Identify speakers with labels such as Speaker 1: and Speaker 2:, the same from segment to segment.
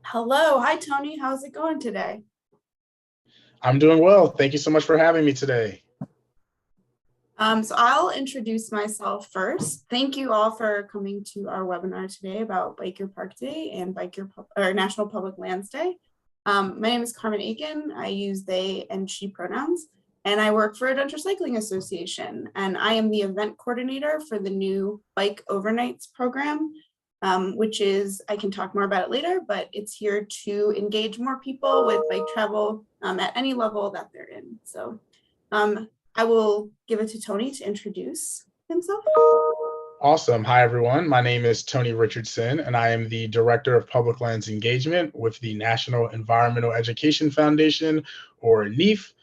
Speaker 1: Hello. Hi, Tony. How's it going today?
Speaker 2: I'm doing well. Thank you so much for having me today.
Speaker 1: So I'll introduce myself first. Thank you all for coming to our webinar today about Bike Your Park Day and National Public Lands Day. My name is Carmen Aiken. I use they and she pronouns, and I work for Adventure Cycling Association. And I am the event coordinator for the new Bike Overnights program, which is, I can talk more about it later, but it's here to engage more people with bike travel at any level that they're in. So I will give it to Tony to introduce himself.
Speaker 2: Awesome. Hi, everyone. My name is Tony Richardson, and I am the Director of Public Lands Engagement with the National Environmental Education Foundation, or NEEF.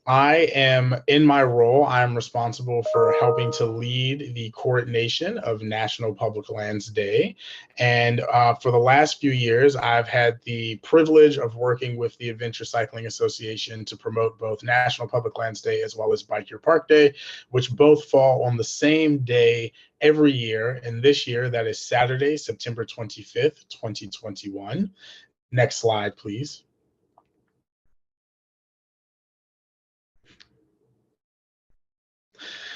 Speaker 2: I am, in my role, I'm responsible for helping to lead the coordination of National Public Lands Day. And for the last few years, I've had the privilege of working with the Adventure Cycling Association to promote both National Public Lands Day as well as Bike Your Park Day, which both fall on the same day every year. And this year, that is Saturday, September 25th, 2021. Next slide, please.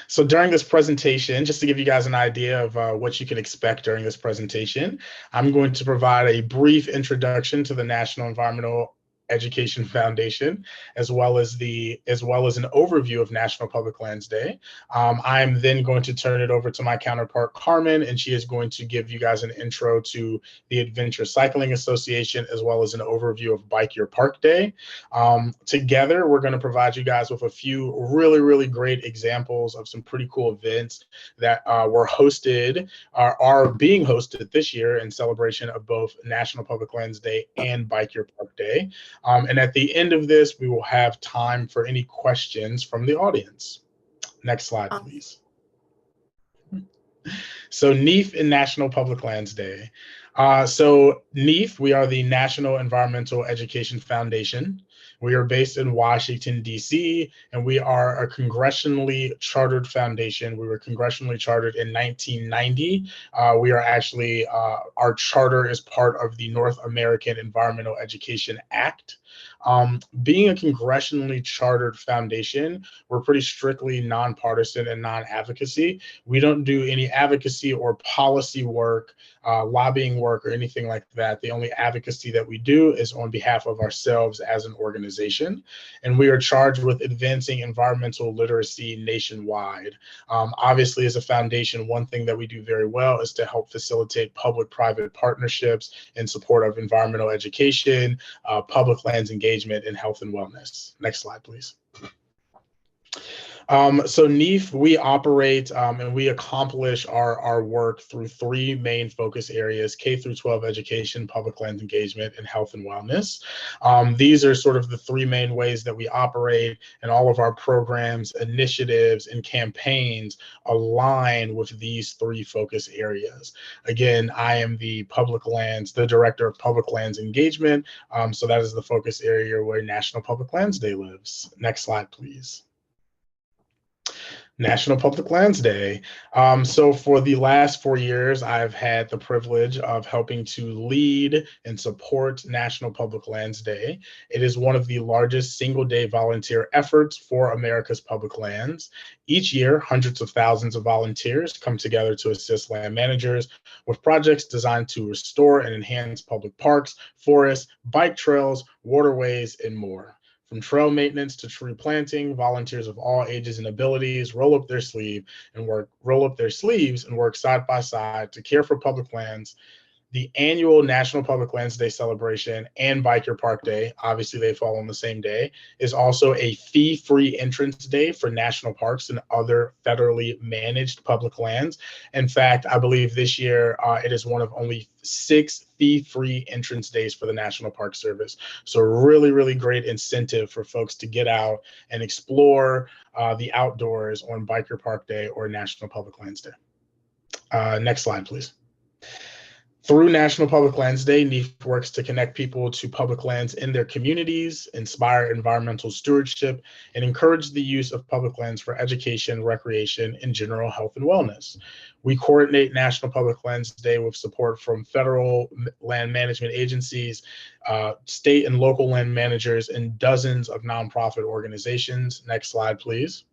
Speaker 2: So during this presentation, just to give you guys an idea of what you can expect during this presentation, I'm going to provide a brief introduction to the National Environmental Education Foundation, as well as an overview of National Public Lands Day. I'm then going to turn it over to my counterpart, Carmen, and she is going to give you guys an intro to the Adventure Cycling Association, as well as an overview of Bike Your Park Day. Together, we're going to provide you guys with a few really great examples of some pretty cool events that are being hosted this year in celebration of both National Public Lands Day and Bike Your Park Day. And at the end of this, we will have time for any questions from the audience. Next slide, please. So NEEF and National Public Lands Day. So NEEF, we are the National Environmental Education Foundation. We are based in Washington, D.C., and we are a congressionally chartered foundation. We were congressionally chartered in 1990. We are actually, our charter is part of the North American Environmental Education Act. Being a congressionally chartered foundation, we're pretty strictly nonpartisan and non-advocacy. We don't do any advocacy or policy work, lobbying work, or anything like that. The only advocacy that we do is on behalf of ourselves as an organization, and we are charged with advancing environmental literacy nationwide. Obviously, as a foundation, one thing that we do very well is to help facilitate public-private partnerships in support of environmental education, public lands engagement, and health and wellness. Next slide, please. So NEEF, we operate and we accomplish our work through three main focus areas: K through 12 education, public land engagement, and health and wellness. These are sort of the three main ways that we operate, and all of our programs, initiatives, and campaigns align with these three focus areas. Again, I am the Director of Public Lands Engagement, so that is the focus area where National Public Lands Day lives. Next slide, please. National Public Lands Day. So for the last 4 years, I've had the privilege of helping to lead and support National Public Lands Day. It is one of the largest single-day volunteer efforts for America's public lands. Each year, hundreds of thousands of volunteers come together to assist land managers with projects designed to restore and enhance public parks, forests, bike trails, waterways, and more. From trail maintenance to tree planting, volunteers of all ages and abilities roll up their sleeves and work side by side to care for public lands. The annual National Public Lands Day celebration and Bike Your Park Day, obviously they fall on the same day, is also a fee-free entrance day for national parks and other federally managed public lands. In fact, I believe this year it is one of only 6 fee-free entrance days for the National Park Service. So really great incentive for folks to get out and explore the outdoors on Bike Your Park Day or National Public Lands Day. Next slide, please. Through National Public Lands Day, NEEF works to connect people to public lands in their communities, inspire environmental stewardship, and encourage the use of public lands for education, recreation, and general health and wellness. We coordinate National Public Lands Day with support from federal land management agencies, state and local land managers, and dozens of nonprofit organizations. Next slide, please.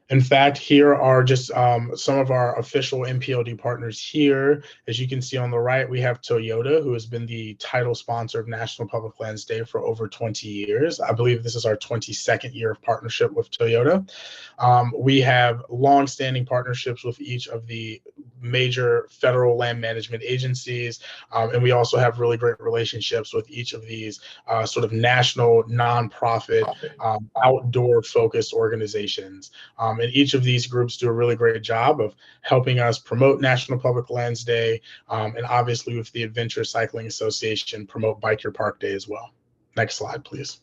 Speaker 2: In fact, here are just some of our official NPLD partners here. As you can see on the right, we have Toyota, who has been the title sponsor of National Public Lands Day for over 20 years. I believe this is our 22nd year of partnership with Toyota. We have longstanding partnerships with each of the major federal land management agencies, and we also have really great relationships with each of these sort of national nonprofit outdoor focused organizations. And each of these groups do a really great job of helping us promote National Public Lands Day, and obviously with the Adventure Cycling Association, promote Bike Your Park Day as well. Next slide, please.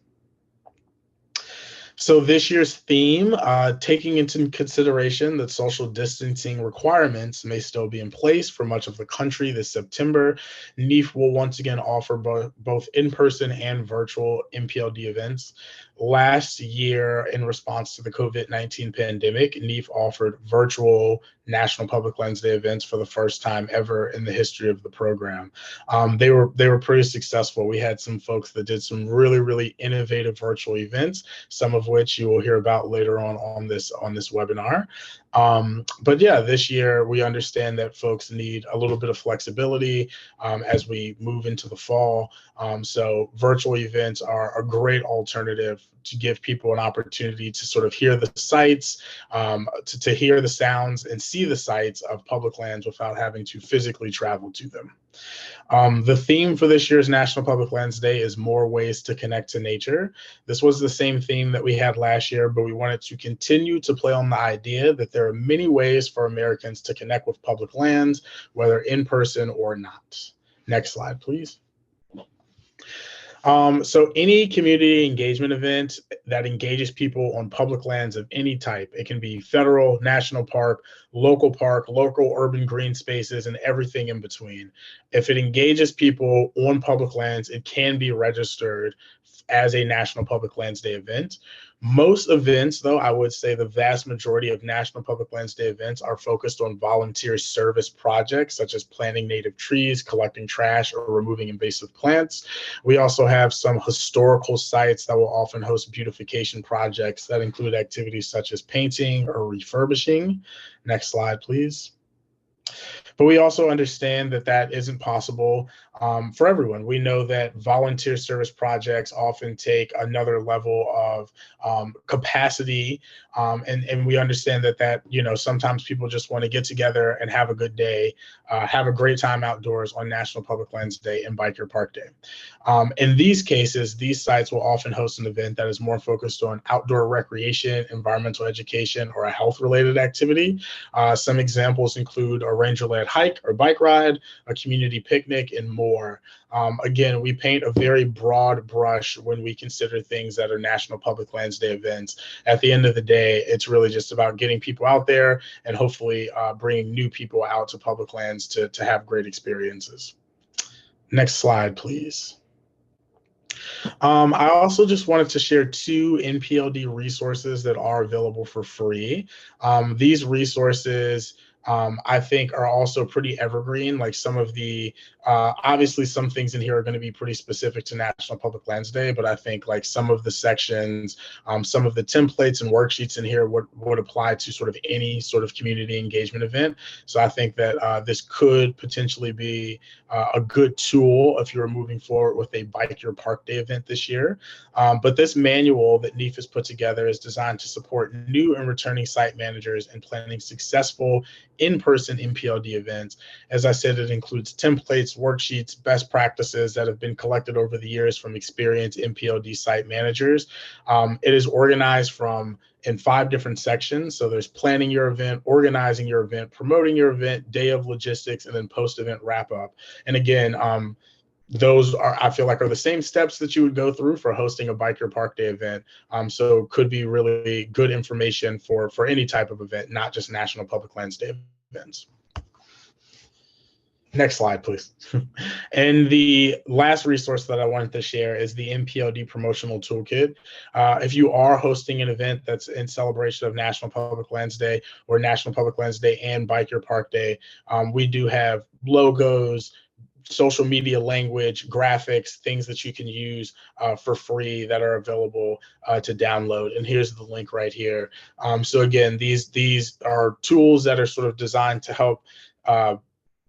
Speaker 2: So this year's theme, taking into consideration that social distancing requirements may still be in place for much of the country this September, NEEF will once again offer both in-person and virtual NPLD events. Last year, in response to the COVID-19 pandemic, NEEF offered virtual National Public Lands Day events for the first time ever in the history of the program. They were pretty successful. We had some folks that did some really innovative virtual events, some of which you will hear about later on this webinar. But yeah, this year we understand that folks need a little bit of flexibility as we move into the fall. So virtual events are a great alternative to give people an opportunity to sort of hear the sights, to hear the sounds and see the sights of public lands without having to physically travel to them. The theme for this year's National Public Lands Day is more ways to connect to nature. This was the same theme that we had last year, but we wanted to continue to play on the idea that there are many ways for Americans to connect with public lands, whether in person or not. Next slide, please. So any community engagement event that engages people on public lands of any type, it can be federal, national park, local urban green spaces, and everything in between. If it engages people on public lands, it can be registered as a National Public Lands Day event. Most events, though, I would say the vast majority of National Public Lands Day events are focused on volunteer service projects, such as planting native trees, collecting trash, or removing invasive plants. We also have some historical sites that will often host beautification projects that include activities such as painting or refurbishing. Next slide, please. But we also understand that that isn't possible for everyone. We know that volunteer service projects often take another level of capacity, and we understand that sometimes people just want to get together and have a good day, have a great time outdoors on National Public Lands Day and Bike Your Park Day. In these cases, these sites will often host an event that is more focused on outdoor recreation, environmental education, or a health-related activity. Some examples include a ranger-led hike or bike ride, a community picnic, and more. Again, we paint a very broad brush when we consider things that are National Public Lands Day events. At the end of the day, it's really just about getting people out there and hopefully bringing new people out to public lands to have great experiences. Next slide, please. I also just wanted to share 2 NPLD resources that are available for free. These resources I think are also pretty evergreen. Like some of the, obviously some things in here are going to be pretty specific to National Public Lands Day, but I think like some of the sections, some of the templates and worksheets in here would apply to sort of any sort of community engagement event. So I think that this could potentially be a good tool if you're moving forward with a Bike Your Park Day event this year. But this manual that NEEF has put together is designed to support new and returning site managers in planning successful in-person NPLD events. As I said, it includes templates, worksheets, best practices that have been collected over the years from experienced NPLD site managers. It is organized in 5 different sections. So there's planning your event, organizing your event, promoting your event, day of logistics, and then post-event wrap-up. And again, those I feel like are the same steps that you would go through for hosting a Bike Your Park Day event. So could be really good information for any type of event, not just National Public Lands Day events. Next slide, please. And the last resource that I wanted to share is the NPLD Promotional Toolkit. If you are hosting an event that's in celebration of National Public Lands Day or National Public Lands Day and Biker Park Day, we do have logos, social media language, graphics, things that you can use for free that are available to download. And here's the link right here. So again, these are tools that are sort of designed to help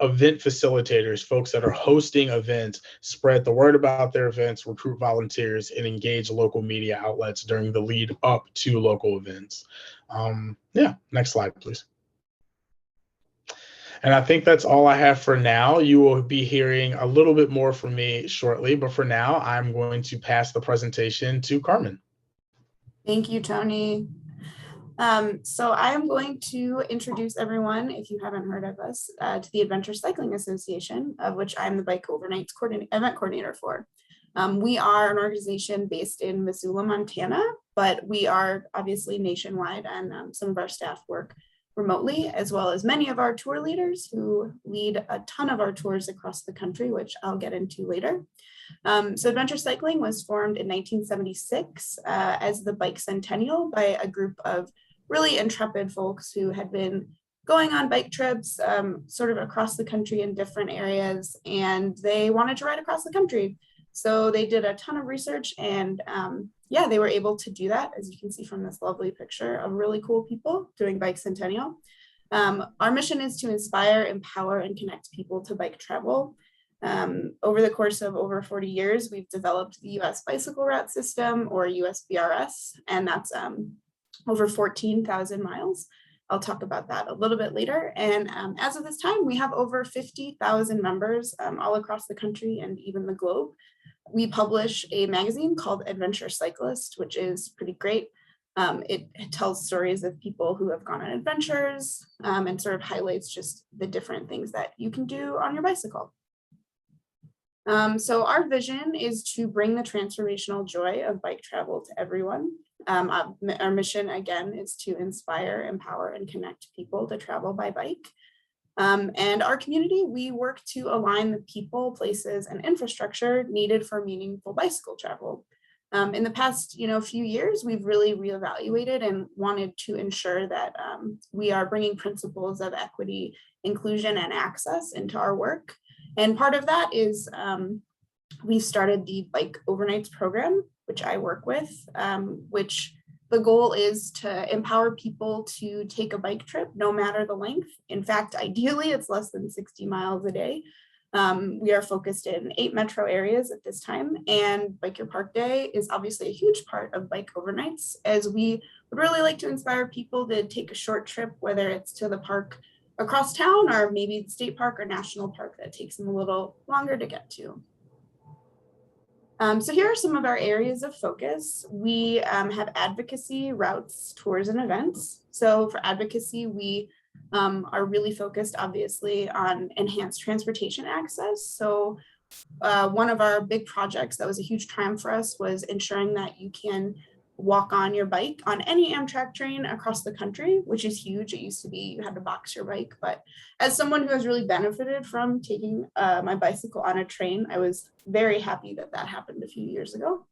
Speaker 2: event facilitators, folks that are hosting events, spread the word about their events, recruit volunteers, and engage local media outlets during the lead up to local events. Yeah, next slide, please. And I think that's all I have for now. You will be hearing a little bit more from me shortly, but for now, I'm going to pass the presentation to Carmen.
Speaker 1: Thank you, Tony. So I am going to introduce everyone, if you haven't heard of us, to the Adventure Cycling Association, of which I'm the Bike Overnights event coordinator for. We are an organization based in Missoula, Montana, but we are obviously nationwide, and some of our staff work remotely, as well as many of our tour leaders who lead a ton of our tours across the country, which I'll get into later. So Adventure Cycling was formed in 1976 as the Bike Centennial by a group of really intrepid folks who had been going on bike trips sort of across the country in different areas, and they wanted to ride across the country. So they did a ton of research, and yeah, they were able to do that, as you can see from this lovely picture of really cool people doing Bike Centennial. Our mission is to inspire, empower, and connect people to bike travel. Over the course of over 40 years, we've developed the U.S. Bicycle Route System, or USBRS, and that's over 14,000 miles. I'll talk about that a little bit later. And as of this time, we have over 50,000 members all across the country and even the globe. We publish a magazine called Adventure Cyclist, which is pretty great. It tells stories of people who have gone on adventures and sort of highlights just the different things that you can do on your bicycle. So our vision is to bring the transformational joy of bike travel to everyone. Our mission, again, is to inspire, empower, and connect people to travel by bike. And our community, we work to align the people, places, and infrastructure needed for meaningful bicycle travel. In the past, few years, we've really reevaluated and wanted to ensure that we are bringing principles of equity, inclusion, and access into our work. And part of that is we started the Bike Overnights program, which I work with, which the goal is to empower people to take a bike trip, no matter the length. In fact, ideally, it's less than 60 miles a day. We are focused in 8 metro areas at this time, and Biker Park Day is obviously a huge part of Bike Overnights, as we would really like to inspire people to take a short trip, whether it's to the park across town or maybe the state park or national park that takes them a little longer to get to. So here are some of our areas of focus. We have advocacy, routes, tours, and events. So for advocacy, we are really focused, obviously, on enhanced transportation access. So one of our big projects that was a huge triumph for us was ensuring that you can walk on your bike on any Amtrak train across the country, which is huge. It used to be you had to box your bike, but as someone who has really benefited from taking my bicycle on a train, I was very happy that that happened a few years ago.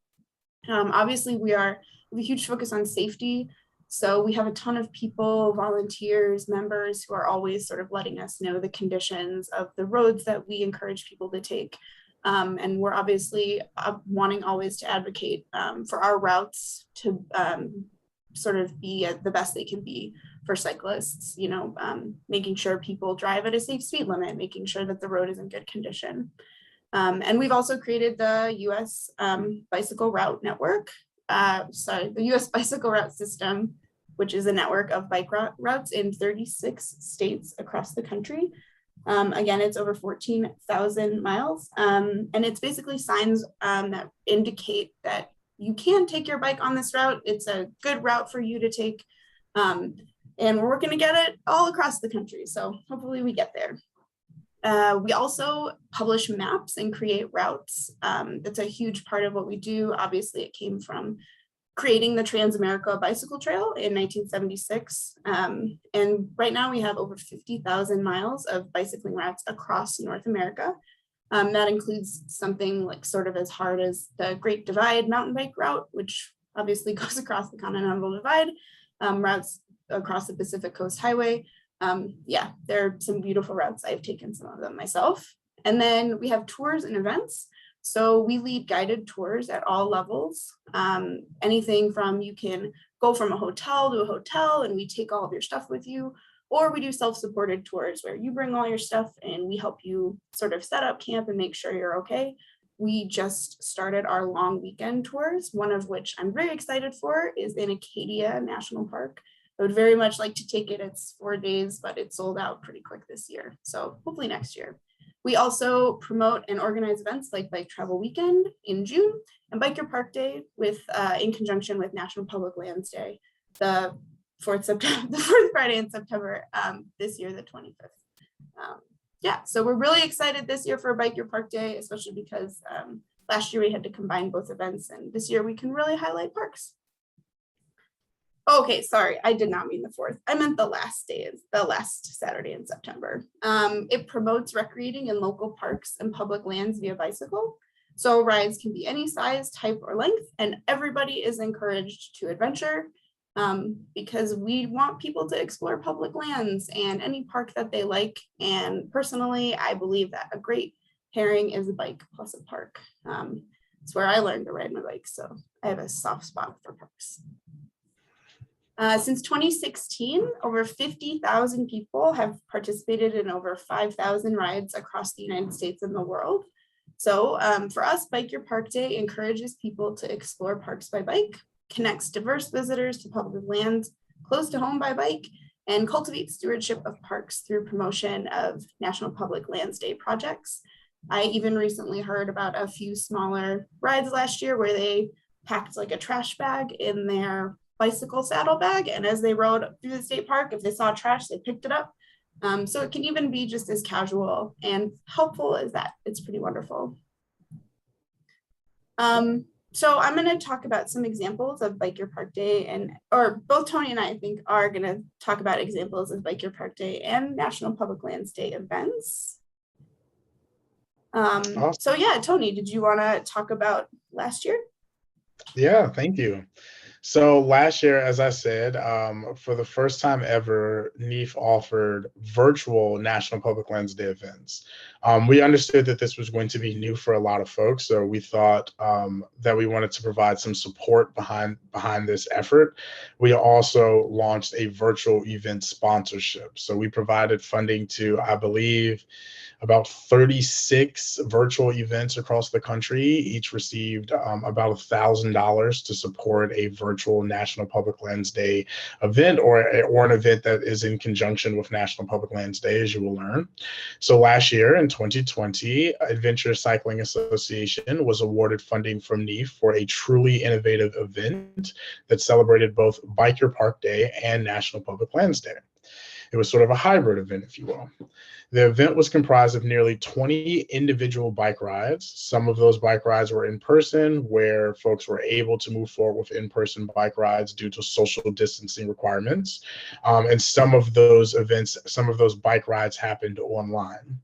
Speaker 1: Obviously, we have a huge focus on safety. So we have a ton of people, volunteers, members who are always sort of letting us know the conditions of the roads that we encourage people to take. And we're obviously wanting always to advocate for our routes to sort of be the best they can be for cyclists, making sure people drive at a safe speed limit, making sure that the road is in good condition. And we've also created the U.S. Bicycle Route Network, the U.S. Bicycle Route System, which is a network of bike routes in 36 states across the country. Again, it's over 14,000 miles, and it's basically signs that indicate that you can take your bike on this route. It's a good route for you to take, and we're working to get it all across the country, so hopefully we get there. We also publish maps and create routes. That's a huge part of what we do. Obviously, it came from creating the Trans-America Bicycle Trail in 1976. And right now we have over 50,000 miles of bicycling routes across North America. That includes something like sort of as hard as the Great Divide mountain bike route, which obviously goes across the Continental Divide, routes across the Pacific Coast Highway. Yeah, there are some beautiful routes. I've taken some of them myself. And then we have tours and events. So we lead guided tours at all levels. Anything from you can go from a hotel to a hotel and we take all of your stuff with you, or we do self-supported tours where you bring all your stuff and we help you sort of set up camp and make sure you're okay. We just started our long weekend tours, one of which I'm very excited for is in Acadia National Park. I would very much like to take it. It's 4 days, but it sold out pretty quick this year. So hopefully next year. We also promote and organize events like Bike Travel Weekend in June and Biker Park Day in conjunction with National Public Lands Day, the fourth Friday in September, this year, the 25th. Yeah, so we're really excited this year for Biker Park Day, especially because last year we had to combine both events and this year we can really highlight parks. Okay, sorry, I did not mean the 4th. I meant the last Saturday in September. It promotes recreating in local parks and public lands via bicycle. So rides can be any size, type, or length, and everybody is encouraged to adventure because we want people to explore public lands and any park that they like. And personally, I believe that a great pairing is a bike plus a park. It's where I learned to ride my bike, so I have a soft spot for parks. Since 2016, over 50,000 people have participated in over 5,000 rides across the United States and the world. So for us, Bike Your Park Day encourages people to explore parks by bike, connects diverse visitors to public lands close to home by bike, and cultivates stewardship of parks through promotion of National Public Lands Day projects. I even recently heard about a few smaller rides last year where they packed like a trash bag in their bicycle saddlebag, and as they rode through the state park, if they saw trash, they picked it up. So it can even be just as casual and helpful as that. It's pretty wonderful. So I'm going to talk about some examples of Bike Your Park Day, or both Tony and I think are going to talk about examples of Bike Your Park Day and National Public Lands Day events.
Speaker 2: Awesome.
Speaker 1: So yeah, Tony, did you want to talk about last year?
Speaker 2: Yeah, thank you. So last year, as I said, for the first time ever, NEEF offered virtual National Public Lands Day events. We understood that this was going to be new for a lot of folks, so we thought that we wanted to provide some support behind this effort. We also launched a virtual event sponsorship. So we provided funding to, I believe, about 36 virtual events across the country. Each received about $1,000 to support a virtual National Public Lands Day event or an event that is in conjunction with National Public Lands Day, as you will learn. So last year in 2020, Adventure Cycling Association was awarded funding from NEEF for a truly innovative event that celebrated both Bike Your Park Day and National Public Lands Day. It was sort of a hybrid event, if you will. The event was comprised of nearly 20 individual bike rides. Some of those bike rides were in person, where folks were able to move forward with in-person bike rides due to social distancing requirements. And some of those bike rides happened online.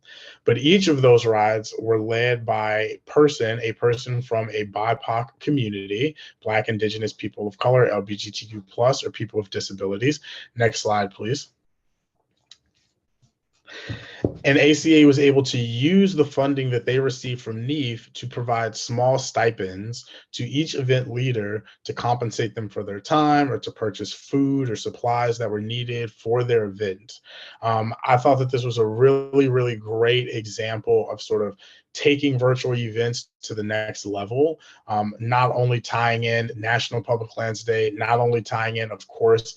Speaker 2: But each of those rides were led by a person from a BIPOC community, Black, Indigenous, people of color, LGBTQ+, or people with disabilities. Next slide, please. And ACA was able to use the funding that they received from NEEF to provide small stipends to each event leader to compensate them for their time or to purchase food or supplies that were needed for their event. I thought that this was a really, really great example of sort of taking virtual events to the next level, not only tying in National Public Lands Day, not only tying in, of course,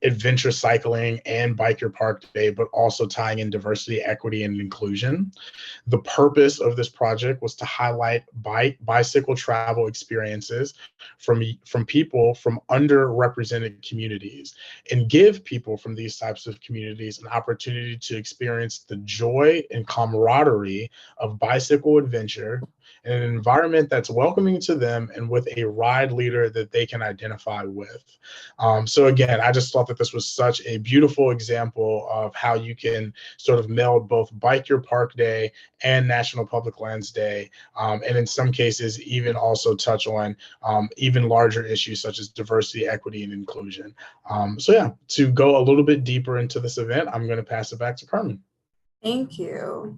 Speaker 2: adventure cycling and Bike Your Park Day, but also tying in diversity, equity, and inclusion. The purpose of this project was to highlight bicycle travel experiences from people from underrepresented communities and give people from these types of communities an opportunity to experience the joy and camaraderie of bicycle adventure in an environment that's welcoming to them and with a ride leader that they can identify with. So again, I just thought that this was such a beautiful example of how you can sort of meld both Bike Your Park Day and National Public Lands Day, and in some cases even also touch on even larger issues such as diversity, equity, and inclusion. So yeah, to go a little bit deeper into this event, I'm going to pass it back to Carmen.
Speaker 1: Thank you.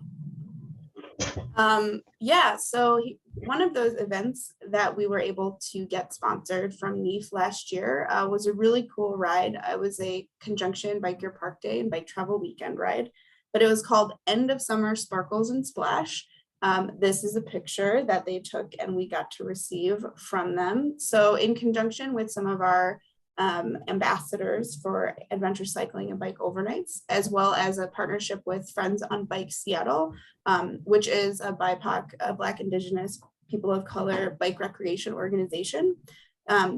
Speaker 1: Yeah, so one of those events that we were able to get sponsored from NEEF last year was a really cool ride. It was a conjunction Bike Your Park Day and Bike Travel Weekend ride, but it was called End of Summer Sparkles and Splash. This is a picture that they took and we got to receive from them. So in conjunction with some of our ambassadors for adventure cycling and bike overnights, as well as a partnership with Friends on Bike Seattle, which is a BIPOC, Black, Indigenous, people of color bike recreation organization.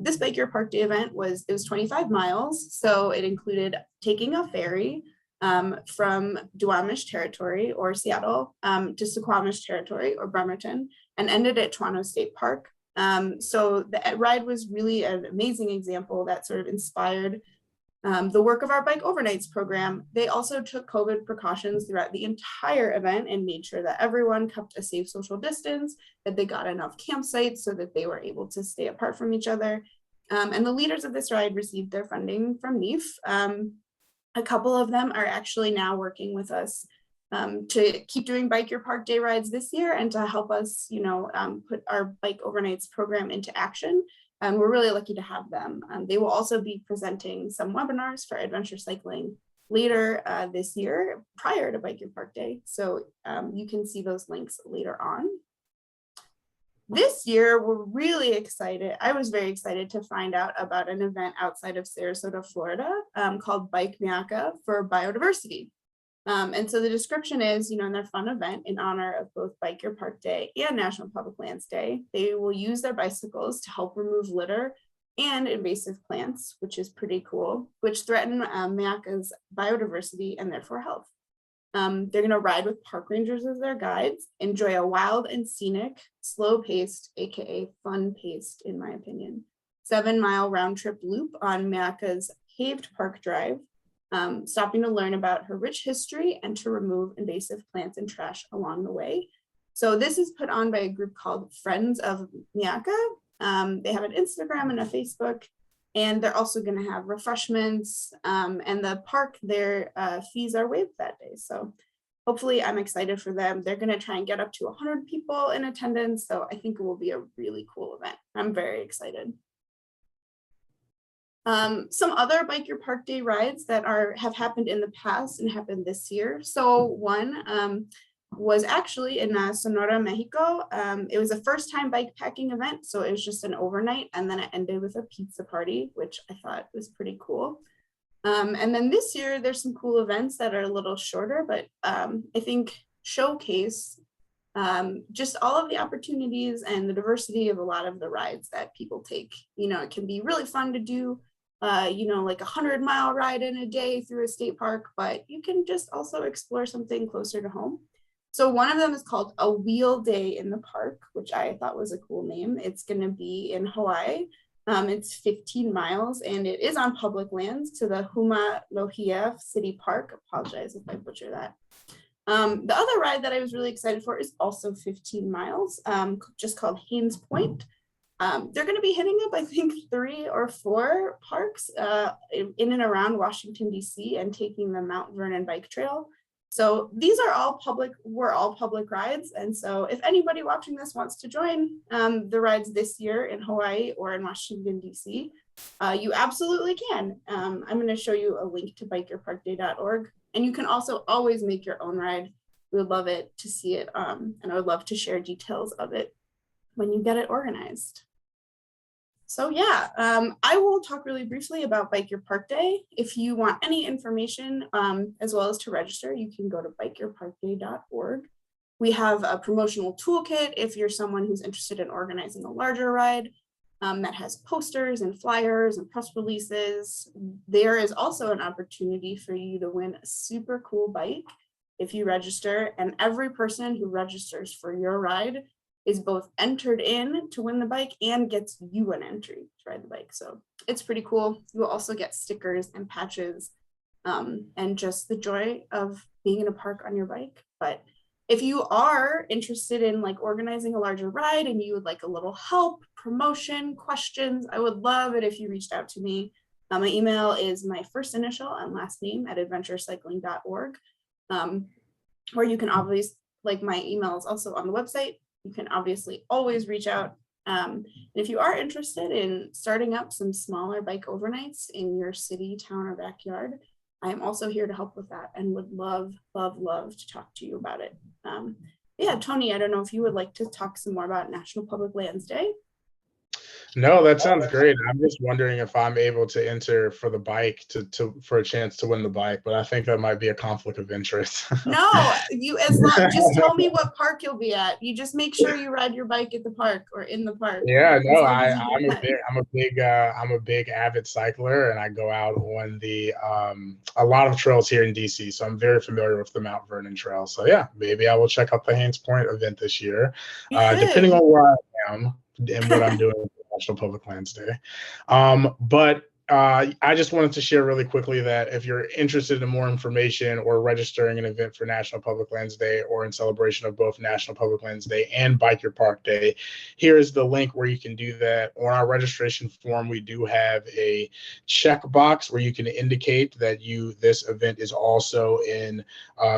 Speaker 1: This Bike Your Park Day event was 25 miles. So it included taking a ferry from Duwamish territory or Seattle to Suquamish territory or Bremerton, and ended at Toronto State Park. So the ride was really an amazing example that sort of inspired the work of our Bike Overnights program. They also took COVID precautions throughout the entire event and made sure that everyone kept a safe social distance, that they got enough campsites so that they were able to stay apart from each other. And the leaders of this ride received their funding from NEEF. A couple of them are actually now working with us to keep doing Bike Your Park Day rides this year and to help us, put our Bike Overnights program into action. And we're really lucky to have them. They will also be presenting some webinars for adventure cycling later this year prior to Bike Your Park Day. So you can see those links later on. This year, we're really excited. I was very excited to find out about an event outside of Sarasota, Florida, called Bike Miaka for Biodiversity. And so the description is, in their fun event in honor of both Bike Your Park Day and National Public Lands Day, they will use their bicycles to help remove litter and invasive plants, which is pretty cool, which threaten Miaka's biodiversity and therefore health. They're going to ride with park rangers as their guides, enjoy a wild and scenic, slow-paced, aka fun-paced, in my opinion, 7-mile round-trip loop on Miaka's paved park drive, stopping to learn about her rich history and to remove invasive plants and trash along the way. So this is put on by a group called Friends of Miaka. They have an Instagram and a Facebook, and they're also going to have refreshments, and the park, their fees are waived that day. So hopefully I'm excited for them. They're going to try and get up to 100 people in attendance. So I think it will be a really cool event. I'm very excited. Some other Bike Your Park Day rides that have happened in the past and happened this year. So one was actually in Sonora, Mexico. It was a first-time bike packing event, so it was just an overnight, and then it ended with a pizza party, which I thought was pretty cool. And then this year, there's some cool events that are a little shorter, but I think showcase just all of the opportunities and the diversity of a lot of the rides that people take. It can be really fun to do, like a 100-mile ride in a day through a state park, but you can just also explore something closer to home. So one of them is called A Wheel Day in the Park, which I thought was a cool name. It's going to be in Hawaii. It's 15 miles and it is on public lands to the Huma Lohia City Park. Apologize if I butcher that. The other ride that I was really excited for is also 15 miles, just called Haynes Point. They're going to be hitting up, I think, 3 or 4 parks in and around Washington, D.C. and taking the Mount Vernon Bike Trail. So these are all public rides. And so if anybody watching this wants to join the rides this year in Hawaii or in Washington, D.C., you absolutely can. I'm going to show you a link to bikeyourparkday.org. And you can also always make your own ride. We would love it to see it. And I would love to share details of it when you get it organized. So yeah, I will talk really briefly about Bike Your Park Day. If you want any information, as well as to register, you can go to bikeyourparkday.org. We have a promotional toolkit if you're someone who's interested in organizing a larger ride that has posters and flyers and press releases. There is also an opportunity for you to win a super cool bike if you register, and every person who registers for your ride is both entered in to win the bike and gets you an entry to ride the bike. So it's pretty cool. You will also get stickers and patches and just the joy of being in a park on your bike. But if you are interested in like organizing a larger ride and you would like a little help, promotion, questions, I would love it if you reached out to me. My email is my first initial and last name at adventurecycling.org. Or you can obviously, like my email is also on the website. You can obviously always reach out. And if you are interested in starting up some smaller bike overnights in your city, town, or backyard, I am also here to help with that and would love, love, love to talk to you about it. Yeah, Tony, I don't know if you would like to talk some more about National Public Lands Day.
Speaker 2: No, that sounds great. I'm just wondering if I'm able to enter for the bike for a chance to win the bike, but I think that might be a conflict of interest.
Speaker 1: No, just tell me what park you'll be at. You just make sure you ride your bike at the park or in the park.
Speaker 2: Yeah, no,
Speaker 1: I'm
Speaker 2: I'm a big avid cycler, and I go out on a lot of trails here in DC, so I'm very familiar with the Mount Vernon Trail. So yeah, maybe I will check out the Haynes Point event this year, depending on where I am and what I'm doing for National Public Lands Day. But I just wanted to share really quickly that if you're interested in more information or registering an event for National Public Lands Day or in celebration of both National Public Lands Day and Bike Your Park Day, here is the link where you can do that. On our registration form, we do have a checkbox where you can indicate that this event is also in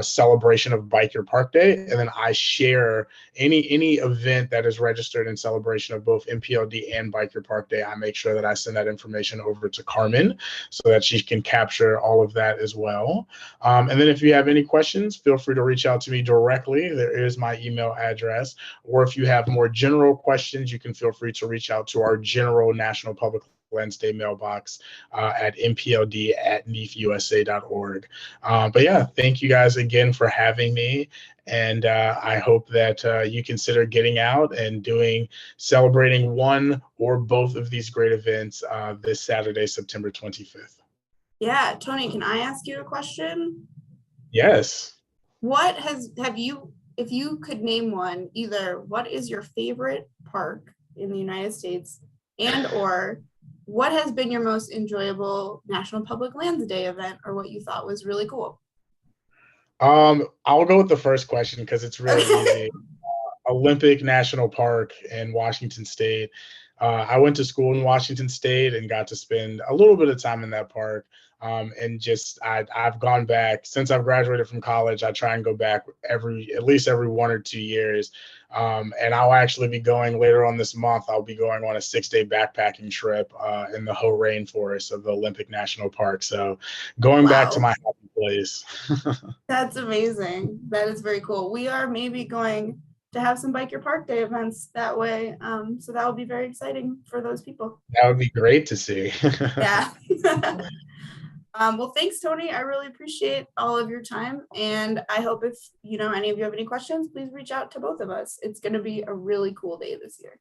Speaker 2: celebration of Bike Your Park Day, and then I share any event that is registered in celebration of both NPLD and Bike Your Park Day. I make sure that I send that information over to Carmen so that she can capture all of that as well. And then if you have any questions, feel free to reach out to me directly. There is my email address. Or if you have more general questions, you can feel free to reach out to our general National Public Lands Day mailbox at npld@neefusa.org. But yeah, thank you guys again for having me. And I hope that you consider getting out and celebrating one or both of these great events this Saturday, September 25th.
Speaker 1: Yeah, Tony, can I ask you a question?
Speaker 2: Yes.
Speaker 1: If you could name one, either what is your favorite park in the United States or what has been your most enjoyable National Public Lands Day event or what you thought was really cool?
Speaker 2: I'll go with the first question because it's really easy. Olympic National Park in Washington State. I went to school in Washington State and got to spend a little bit of time in that park. And I've gone back since I've graduated from college. I try and go back at least every 1 or 2 years. And I'll actually be going later on this month. I'll be going on a 6-day backpacking trip in the Hoh Rainforest of the Olympic National Park. So going back to my happy place.
Speaker 1: That's amazing. That is very cool. We are maybe going to have some Bike Your Park Day events that way. So that will be very exciting for those people.
Speaker 2: That would be great to see.
Speaker 1: Yeah. Well, thanks, Tony. I really appreciate all of your time. And I hope if any of you have any questions, please reach out to both of us. It's going to be a really cool day this year.